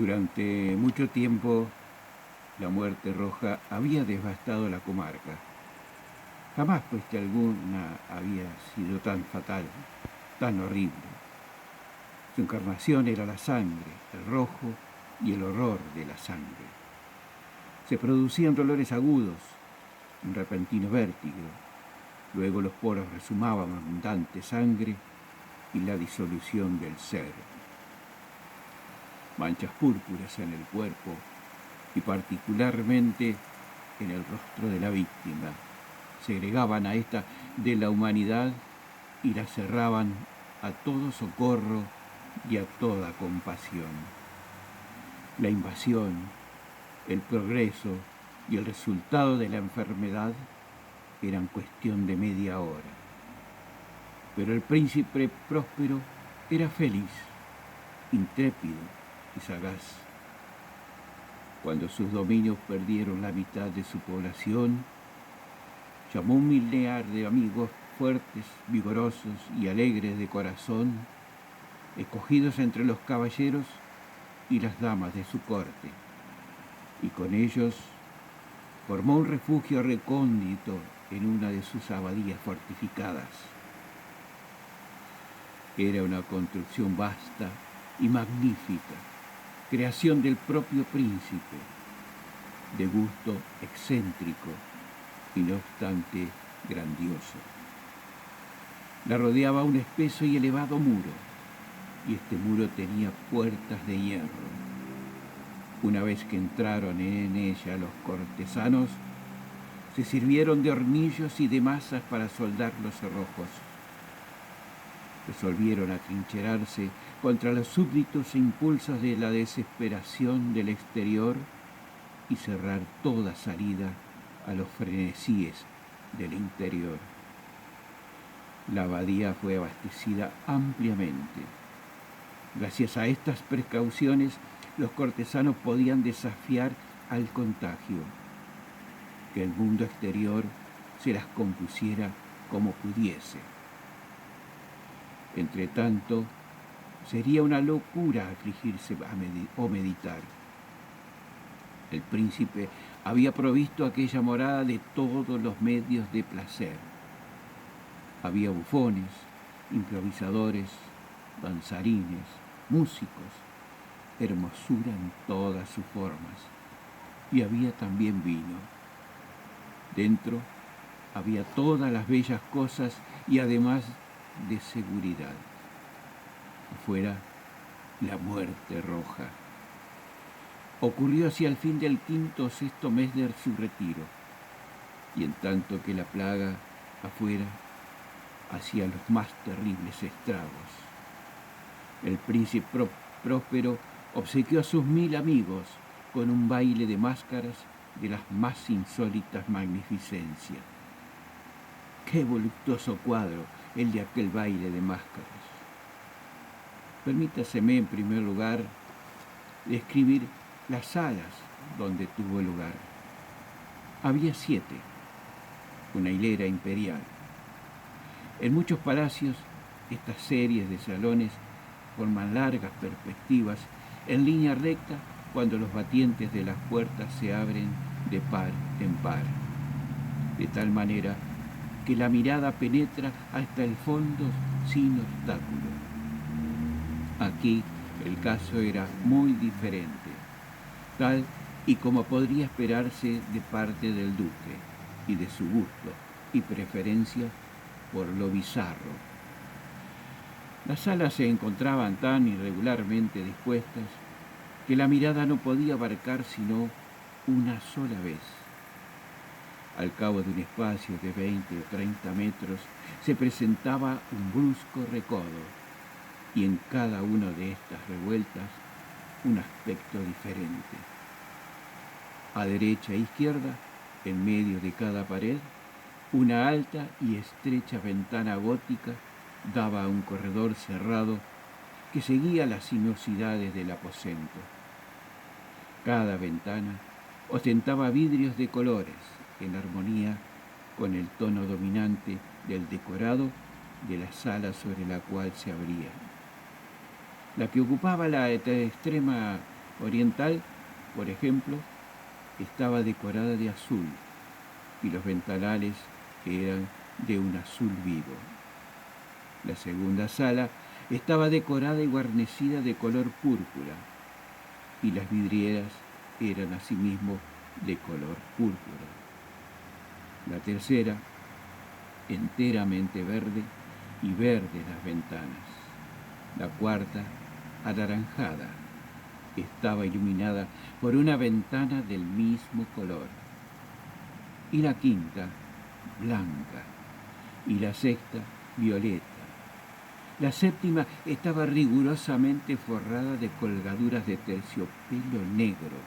Durante mucho tiempo, la muerte roja había devastado la comarca. Jamás peste alguna había sido tan fatal, tan horrible. Su encarnación era la sangre, el rojo y el horror de la sangre. Se producían dolores agudos, un repentino vértigo. Luego los poros resumaban abundante sangre y la disolución del ser. Manchas púrpuras en el cuerpo y particularmente en el rostro de la víctima segregaban a esta de la humanidad y la cerraban a todo socorro y a toda compasión. La invasión, el progreso y el resultado de la enfermedad eran cuestión de media hora. Pero el príncipe próspero era feliz, intrépido y sagaz. Cuando sus dominios perdieron la mitad de su población, llamó un millar de amigos fuertes, vigorosos y alegres de corazón, escogidos entre los caballeros y las damas de su corte, y con ellos formó un refugio recóndito en una de sus abadías fortificadas. Era una construcción vasta y magnífica, creación del propio príncipe, de gusto excéntrico y no obstante grandioso. La rodeaba un espeso y elevado muro, y este muro tenía puertas de hierro. Una vez que entraron en ella los cortesanos, se sirvieron de hornillos y de masas para soldar los cerrojos. Resolvieron atrincherarse contra los súbditos impulsos de la desesperación del exterior y cerrar toda salida a los frenesíes del interior. La abadía fue abastecida ampliamente. Gracias a estas precauciones, los cortesanos podían desafiar al contagio, que el mundo exterior se las compusiera como pudiese. Entretanto, sería una locura afligirse o meditar. El príncipe había provisto aquella morada de todos los medios de placer. Había bufones, improvisadores, danzarines, músicos, hermosura en todas sus formas, y había también vino. Dentro había todas las bellas cosas y además de seguridad. Afuera, la muerte roja. Ocurrió hacia el fin del quinto o sexto mes de su retiro, y en tanto que la plaga afuera hacía los más terribles estragos. El príncipe próspero obsequió a sus 1000 amigos con un baile de máscaras de las más insólitas magnificencias. ¡Qué voluptuoso cuadro el de aquel baile de máscaras! Permítaseme, en primer lugar, describir las salas donde tuvo lugar. Había 7, una hilera imperial. En muchos palacios, estas series de salones forman largas perspectivas en línea recta cuando los batientes de las puertas se abren de par en par, de tal manera que la mirada penetra hasta el fondo sin obstáculo. Aquí el caso era muy diferente, tal y como podría esperarse de parte del duque y de su gusto y preferencia por lo bizarro. Las salas se encontraban tan irregularmente dispuestas que la mirada no podía abarcar sino una sola vez. Al cabo de un espacio de 20 o 30 metros se presentaba un brusco recodo, y en cada una de estas revueltas un aspecto diferente. A derecha e izquierda, en medio de cada pared, una alta y estrecha ventana gótica daba a un corredor cerrado que seguía las sinuosidades del aposento. Cada ventana ostentaba vidrios de colores en armonía con el tono dominante del decorado de la sala sobre la cual se abría. La que ocupaba la extrema oriental, por ejemplo, estaba decorada de azul y los ventanales eran de un azul vivo. La segunda sala estaba decorada y guarnecida de color púrpura y las vidrieras eran asimismo de color púrpura. La tercera, enteramente verde y verdes las ventanas. La cuarta, anaranjada, estaba iluminada por una ventana del mismo color. Y la quinta, blanca, y la sexta, violeta. La séptima estaba rigurosamente forrada de colgaduras de terciopelo negro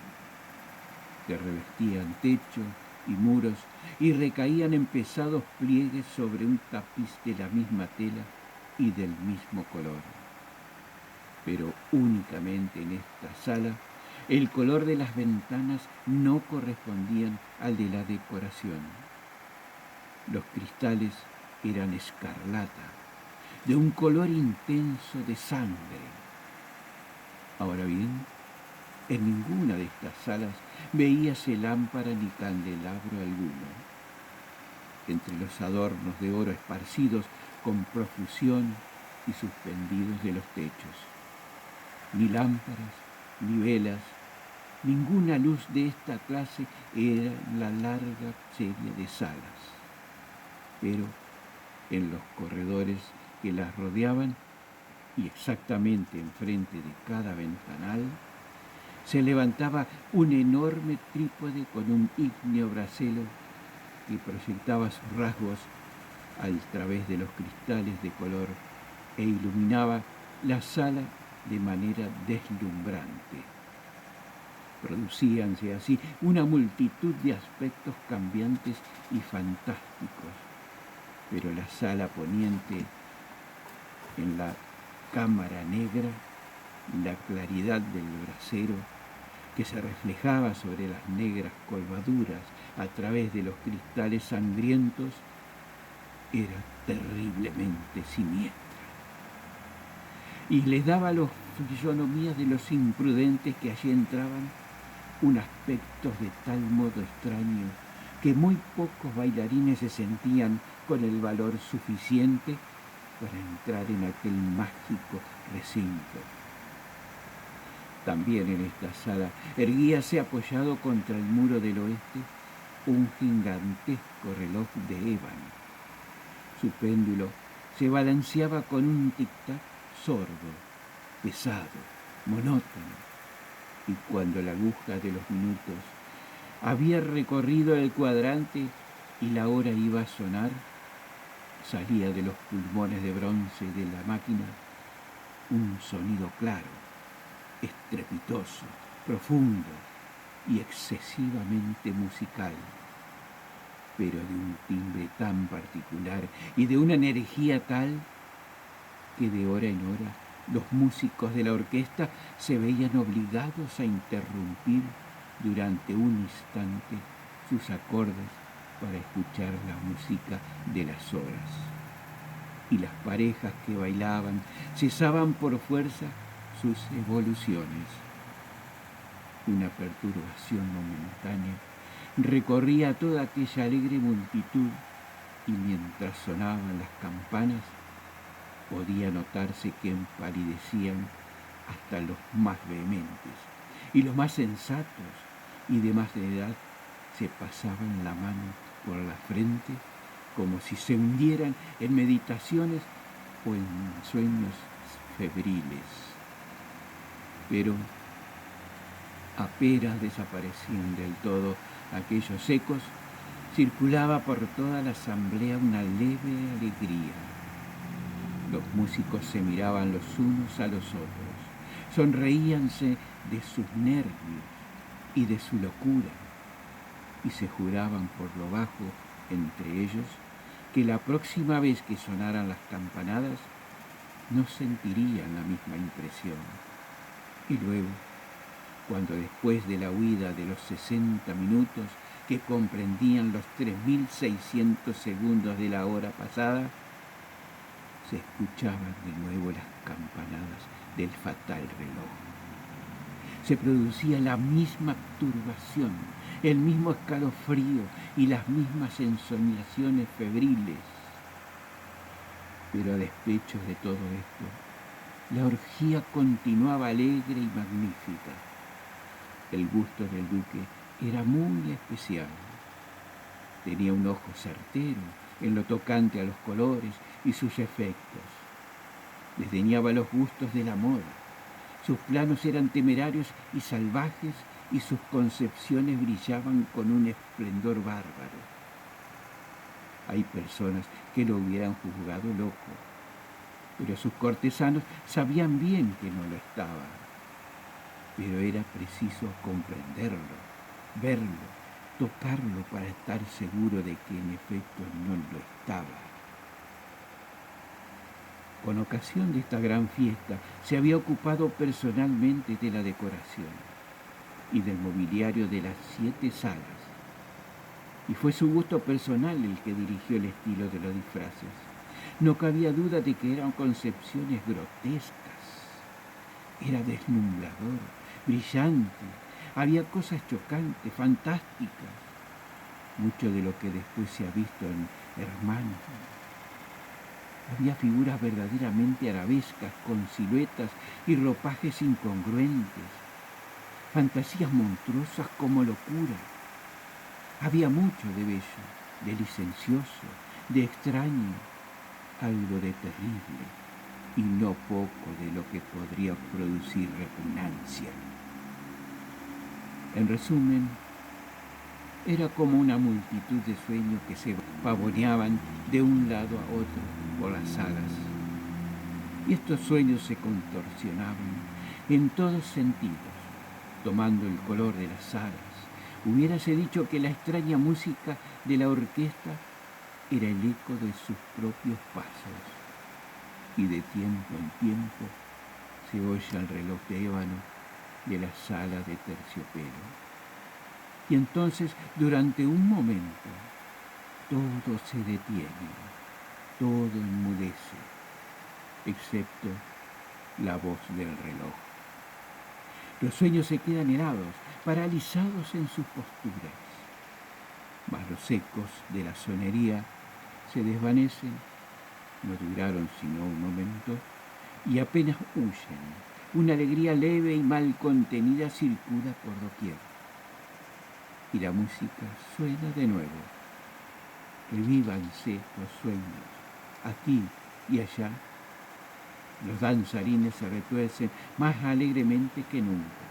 que revestían techo y muros y recaían en pesados pliegues sobre un tapiz de la misma tela y del mismo color. Pero únicamente en esta sala el color de las ventanas no correspondían al de la decoración. Los cristales eran escarlata, de un color intenso de sangre. Ahora bien, en ninguna de estas salas veíase lámpara ni candelabro alguno. Entre los adornos de oro esparcidos con profusión y suspendidos de los techos. Ni lámparas, ni velas, ninguna luz de esta clase era la larga serie de salas. Pero en los corredores que las rodeaban y exactamente enfrente de cada ventanal, se levantaba un enorme trípode con un ígneo brasero que proyectaba sus rasgos a través de los cristales de color e iluminaba la sala de manera deslumbrante. Producíanse así una multitud de aspectos cambiantes y fantásticos, pero la sala poniente, en la cámara negra, la claridad del brasero que se reflejaba sobre las negras colgaduras a través de los cristales sangrientos, era terriblemente siniestra y les daba a las fisonomías de los imprudentes que allí entraban un aspecto de tal modo extraño que muy pocos bailarines se sentían con el valor suficiente para entrar en aquel mágico recinto. También en esta sala erguíase apoyado contra el muro del oeste un gigantesco reloj de ébano. Su péndulo se balanceaba con un tic-tac sordo, pesado, monótono, y cuando la aguja de los minutos había recorrido el cuadrante y la hora iba a sonar, salía de los pulmones de bronce de la máquina un sonido claro, estrepitoso, profundo y excesivamente musical, pero de un timbre tan particular y de una energía tal que de hora en hora los músicos de la orquesta se veían obligados a interrumpir durante un instante sus acordes para escuchar la música de las horas. Y las parejas que bailaban cesaban por fuerza sus evoluciones. Una perturbación momentánea recorría toda aquella alegre multitud y mientras sonaban las campanas podía notarse que empalidecían hasta los más vehementes y los más sensatos y de más de edad se pasaban la mano por la frente como si se hundieran en meditaciones o en sueños febriles. Pero apenas desaparecían del todo aquellos ecos, circulaba por toda la asamblea una leve alegría. Los músicos se miraban los unos a los otros, sonreíanse de sus nervios y de su locura, y se juraban por lo bajo entre ellos que la próxima vez que sonaran las campanadas no sentirían la misma impresión. Y luego, cuando después de la huida de los 60 minutos que comprendían los 3.600 segundos de la hora pasada, se escuchaban de nuevo las campanadas del fatal reloj. Se producía la misma turbación, el mismo escalofrío y las mismas ensoñaciones febriles. Pero a despecho de todo esto, la orgía continuaba alegre y magnífica. El gusto del duque era muy especial. Tenía un ojo certero en lo tocante a los colores y sus efectos. Desdeñaba los gustos de la moda. Sus planos eran temerarios y salvajes y sus concepciones brillaban con un esplendor bárbaro. Hay personas que lo hubieran juzgado loco, pero sus cortesanos sabían bien que no lo estaba. Pero era preciso comprenderlo, verlo, tocarlo para estar seguro de que en efecto no lo estaba. Con ocasión de esta gran fiesta, se había ocupado personalmente de la decoración y del mobiliario de las 7 salas, y fue su gusto personal el que dirigió el estilo de los disfraces. No cabía duda de que eran concepciones grotescas. Era deslumbrador, brillante, había cosas chocantes, fantásticas, mucho de lo que después se ha visto en Hermanos. Había figuras verdaderamente arabescas, con siluetas y ropajes incongruentes, fantasías monstruosas como locura. Había mucho de bello, de licencioso, de extraño, algo de terrible y no poco de lo que podría producir repugnancia. En resumen, era como una multitud de sueños que se pavoneaban de un lado a otro por las salas. Y estos sueños se contorsionaban en todos sentidos, tomando el color de las salas. Hubiérase dicho que la extraña música de la orquesta era el eco de sus propios pasos. Y de tiempo en tiempo se oye el reloj de ébano de la sala de terciopelo. Y entonces, durante un momento, todo se detiene, todo enmudece, excepto la voz del reloj. Los sueños se quedan helados, paralizados en sus posturas, mas los ecos de la sonería se desvanecen, no duraron sino un momento, y apenas huyen. Una alegría leve y mal contenida circula por doquier. Y la música suena de nuevo. Revívanse los sueños, aquí y allá. Los danzarines se retuercen más alegremente que nunca,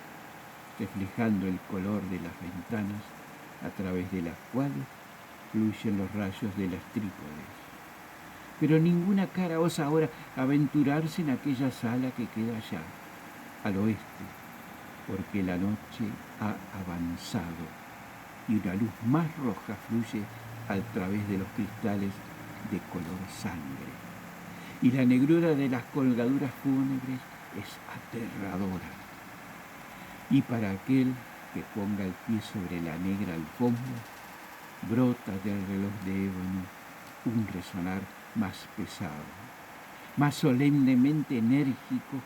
reflejando el color de las ventanas a través de las cuales fluyen los rayos de las trípodes. Pero ninguna cara osa ahora aventurarse en aquella sala que queda allá, al oeste, porque la noche ha avanzado y una luz más roja fluye a través de los cristales de color sangre. Y la negrura de las colgaduras fúnebres es aterradora. Y para aquel que ponga el pie sobre la negra alfombra, brota del reloj de ébano un resonar más pesado, más solemnemente enérgico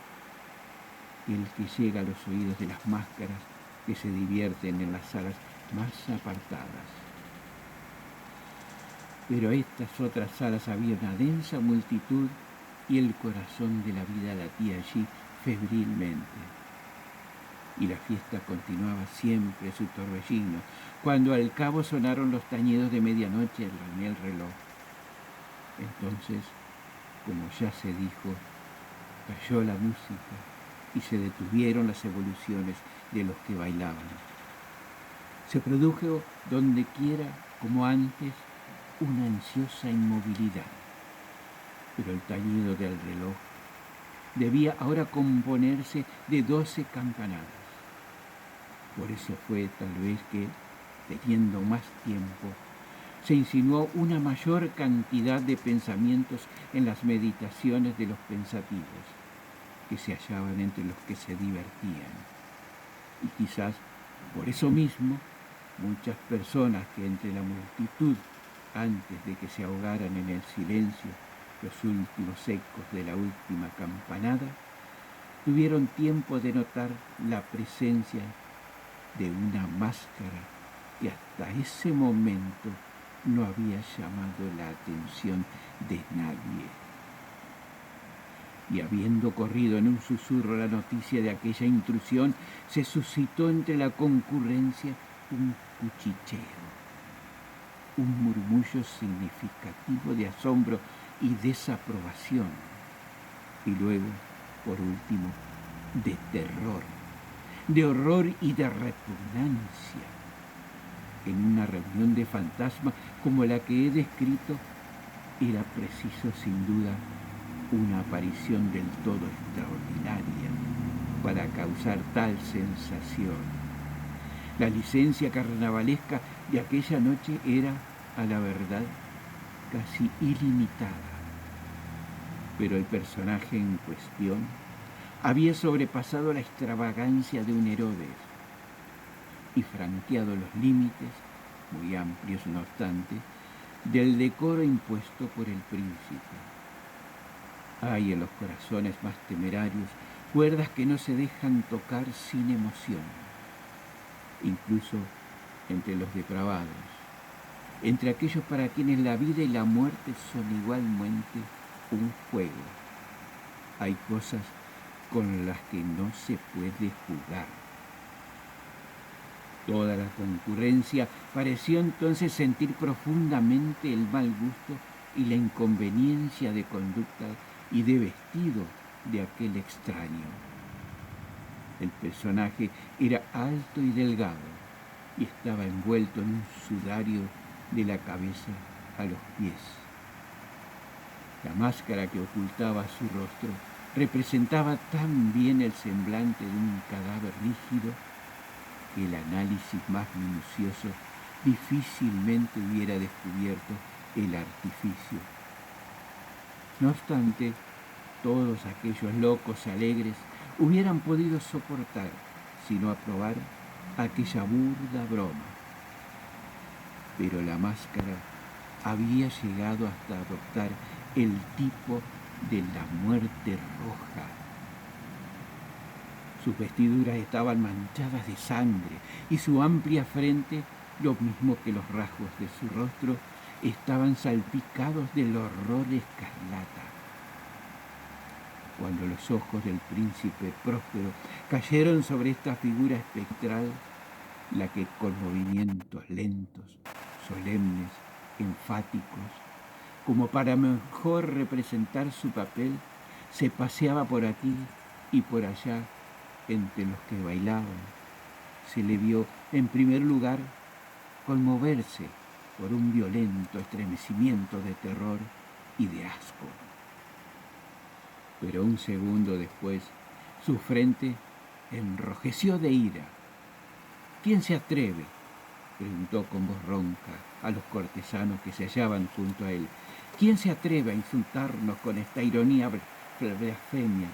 que el que llega a los oídos de las máscaras que se divierten en las salas más apartadas. Pero en estas otras salas había una densa multitud y el corazón de la vida latía allí febrilmente. Y la fiesta continuaba siempre su torbellino, cuando al cabo sonaron los tañidos de medianoche en el reloj. Entonces, como ya se dijo, cayó la música y se detuvieron las evoluciones de los que bailaban. Se produjo donde quiera, como antes, una ansiosa inmovilidad. Pero el tañido del reloj debía ahora componerse de 12 campanadas. Por eso fue tal vez que, teniendo más tiempo, se insinuó una mayor cantidad de pensamientos en las meditaciones de los pensativos, que se hallaban entre los que se divertían. Y quizás por eso mismo, muchas personas que entre la multitud, antes de que se ahogaran en el silencio los últimos ecos de la última campanada, tuvieron tiempo de notar la presencia de una máscara que hasta ese momento no había llamado la atención de nadie. Y habiendo corrido en un susurro la noticia de aquella intrusión, se suscitó entre la concurrencia un cuchicheo, un murmullo significativo de asombro y desaprobación, y luego, por último, de terror, de horror y de repugnancia. En una reunión de fantasmas como la que he descrito, era preciso sin duda una aparición del todo extraordinaria para causar tal sensación. La licencia carnavalesca de aquella noche era, a la verdad, casi ilimitada, pero el personaje en cuestión había sobrepasado la extravagancia de un Herodes y franqueado los límites, muy amplios no obstante, del decoro impuesto por el príncipe. Hay en los corazones más temerarios cuerdas que no se dejan tocar sin emoción, incluso entre los depravados, entre aquellos para quienes la vida y la muerte son igualmente un juego. Hay cosas con las que no se puede jugar. Toda la concurrencia pareció entonces sentir profundamente el mal gusto y la inconveniencia de conducta y de vestido de aquel extraño. El personaje era alto y delgado y estaba envuelto en un sudario de la cabeza a los pies. La máscara que ocultaba su rostro representaba tan bien el semblante de un cadáver rígido que el análisis más minucioso difícilmente hubiera descubierto el artificio. No obstante, todos aquellos locos alegres hubieran podido soportar, si no aprobar, aquella burda broma. Pero la máscara había llegado hasta adoptar el tipo de la muerte roja. Sus vestiduras estaban manchadas de sangre y su amplia frente, lo mismo que los rasgos de su rostro, estaban salpicados del horror escarlata. Cuando los ojos del príncipe Próspero cayeron sobre esta figura espectral, la que con movimientos lentos, solemnes, enfáticos, como para mejor representar su papel, se paseaba por aquí y por allá entre los que bailaban, se le vio en primer lugar conmoverse por un violento estremecimiento de terror y de asco. Pero un segundo después, su frente enrojeció de ira. ¿Quién se atreve?, preguntó con voz ronca a los cortesanos que se hallaban junto a él. ¿Quién se atreve a insultarnos con esta ironía blasfemia?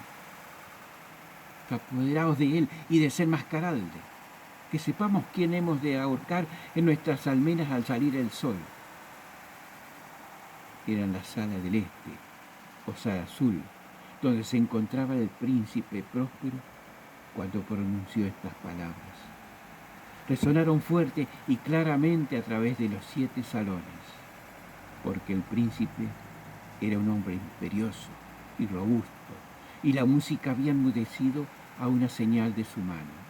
Apoderaos de él y desenmascaradle, que sepamos quién hemos de ahorcar en nuestras almenas al salir el sol. Era en la sala del este, o sala azul, donde se encontraba el príncipe Próspero cuando pronunció estas palabras. Resonaron fuerte y claramente a través de los 7 salones, porque el príncipe era un hombre imperioso y robusto, y la música había enmudecido a una señal de su mano.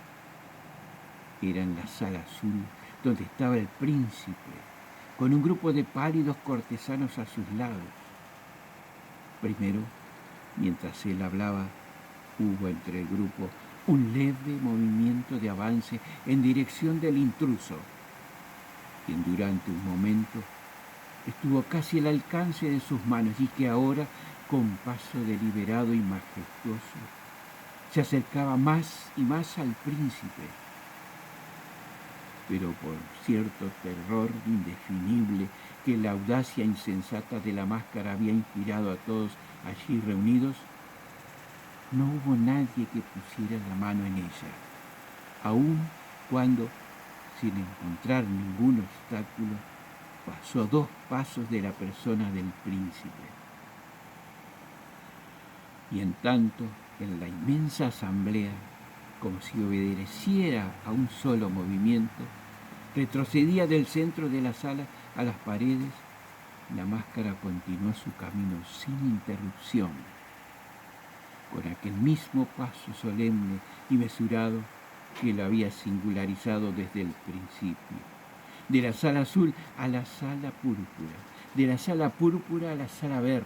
Era en la sala azul donde estaba el príncipe, con un grupo de pálidos cortesanos a sus lados. Primero, mientras él hablaba, hubo entre el grupo un leve movimiento de avance en dirección del intruso, quien durante un momento estuvo casi al alcance de sus manos y que ahora, con paso deliberado y majestuoso, se acercaba más y más al príncipe. Pero por cierto terror indefinible que la audacia insensata de la máscara había inspirado a todos allí reunidos, no hubo nadie que pusiera la mano en ella, aun cuando, sin encontrar ningún obstáculo, pasó 2 pasos de la persona del príncipe. Y en tanto, en la inmensa asamblea, como si obedeciera a un solo movimiento, retrocedía del centro de la sala a las paredes. La máscara continuó su camino sin interrupción, con aquel mismo paso solemne y mesurado que lo había singularizado desde el principio. De la sala azul a la sala púrpura, de la sala púrpura a la sala verde,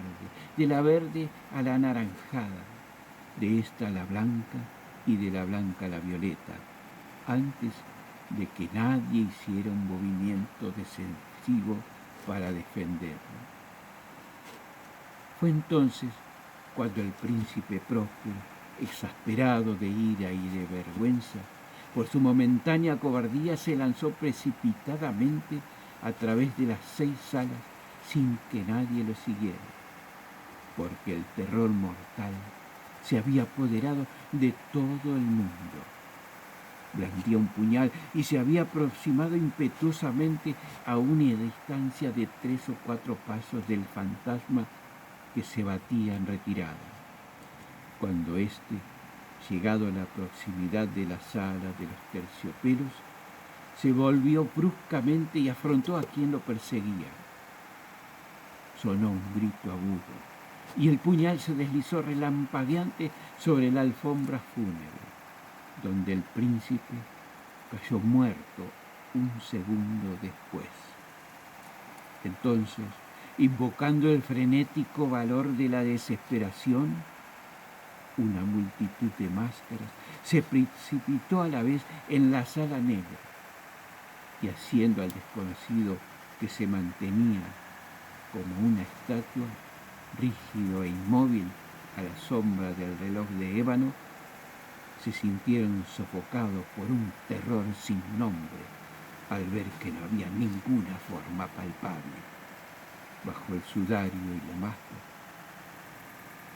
de la verde a la anaranjada, de esta a la blanca y de la blanca a la violeta, antes de que nadie hiciera un movimiento defensivo para defenderlo. Fue entonces cuando el príncipe Próspero, exasperado de ira y de vergüenza por su momentánea cobardía, se lanzó precipitadamente a través de las 6 salas sin que nadie lo siguiera, porque el terror mortal se había apoderado de todo el mundo. Blandía un puñal y se había aproximado impetuosamente a una distancia de 3 o 4 pasos del fantasma que se batía en retirada. Cuando éste, llegado a la proximidad de la sala de los terciopelos, se volvió bruscamente y afrontó a quien lo perseguía. Sonó un grito agudo y el puñal se deslizó relampagueante sobre la alfombra fúnebre, donde el príncipe cayó muerto un segundo después. Entonces, invocando el frenético valor de la desesperación, una multitud de máscaras se precipitó a la vez en la sala negra y, haciendo al desconocido que se mantenía como una estatua, rígido e inmóvil a la sombra del reloj de ébano, se sintieron sofocados por un terror sin nombre al ver que no había ninguna forma palpable bajo el sudario y la máscara.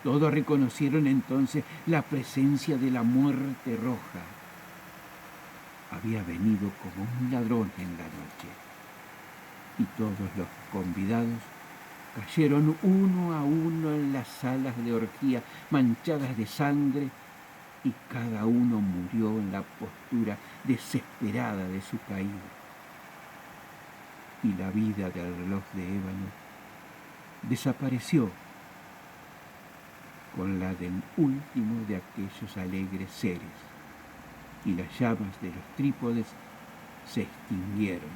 Todos reconocieron entonces la presencia de la muerte roja. Había venido como un ladrón en la noche, y todos los convidados cayeron uno a uno en las salas de orgía manchadas de sangre, y cada uno murió en la postura desesperada de su caída. Y la vida del reloj de ébano desapareció con la del último de aquellos alegres seres, y las llamas de los trípodes se extinguieron,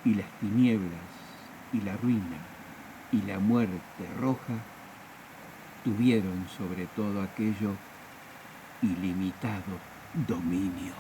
y las tinieblas y la ruina y la muerte roja tuvieron sobre todo aquello ilimitado dominio.